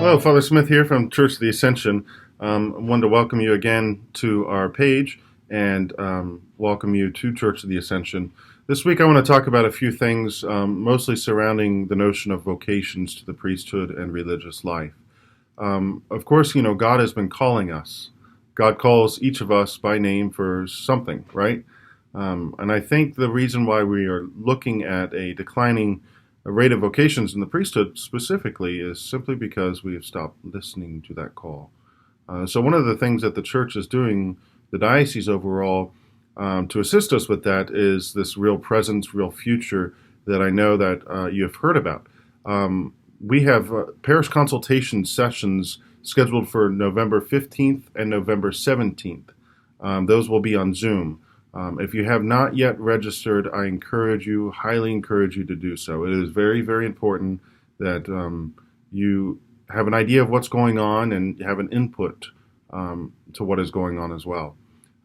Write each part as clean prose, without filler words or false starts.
Hello, Father Smith here from Church of the Ascension. I wanted to welcome you again to our page and welcome you to Church of the Ascension. This week I want to talk about a few things, mostly surrounding the notion of vocations to the priesthood and religious life. Of course, God has been calling us. God calls each of us by name for something, right? And I think the reason why we are looking at a declining rate of vocations in the priesthood specifically is simply because we have stopped listening to that call. So one of the things that the church is doing, the diocese overall, to assist us with that is this real presence, real future that I know that you have heard about. We have parish consultation sessions scheduled for November 15th and November 17th. Those will be on Zoom. If you have not yet registered, I highly encourage you to do so. It is very, very important that you have an idea of what's going on and have an input to what is going on as well.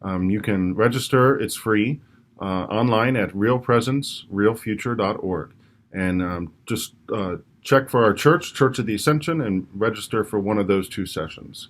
You can register, it's free, online at realpresencerealfuture.org. And just check for our church, Church of the Ascension, and register for one of those two sessions.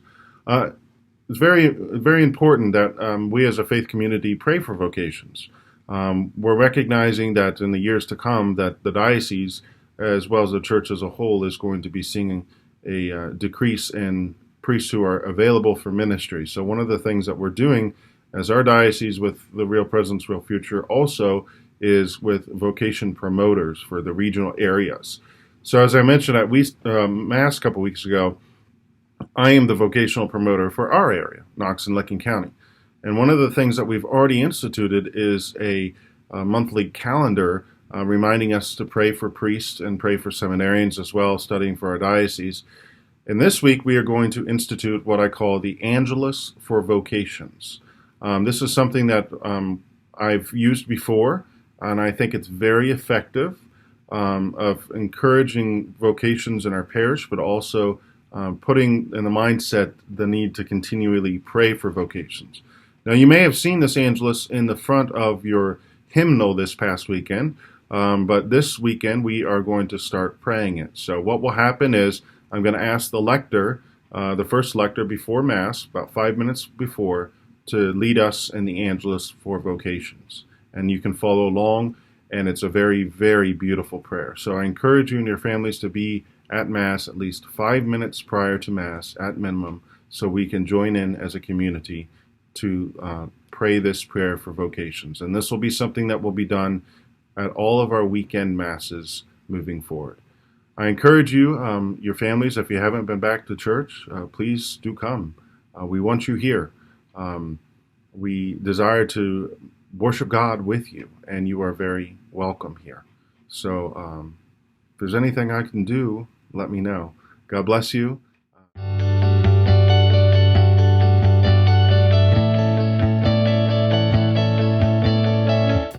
It's very, very important that we as a faith community pray for vocations. We're recognizing that in the years to come that the diocese, as well as the church as a whole, is going to be seeing a decrease in priests who are available for ministry. So one of the things that we're doing as our diocese with the Real Presence, Real Future also is with vocation promoters for the regional areas. So as I mentioned at Mass a couple weeks ago, I am the vocational promoter for our area, Knox and Licking County. And one of the things that we've already instituted is a monthly calendar reminding us to pray for priests and pray for seminarians as well, studying for our diocese. And this week we are going to institute what I call the Angelus for Vocations. This is something that I've used before, and I think it's very effective of encouraging vocations in our parish, but also putting in the mindset the need to continually pray for vocations. Now, you may have seen this Angelus in the front of your hymnal this past weekend, but this weekend we are going to start praying it. So what will happen is I'm going to ask the lector, the first lector before Mass, about 5 minutes before, to lead us in the Angelus for vocations. And you can follow along, and it's a very, very beautiful prayer. So I encourage you and your families to be at Mass at least 5 minutes prior to Mass at minimum, so we can join in as a community to pray this prayer for vocations. And this will be something that will be done at all of our weekend Masses moving forward. I encourage you, your families, if you haven't been back to church, please do come. We want you here. We desire to worship God with you, and you are very welcome here. So if there's anything I can do, let me know. God bless you.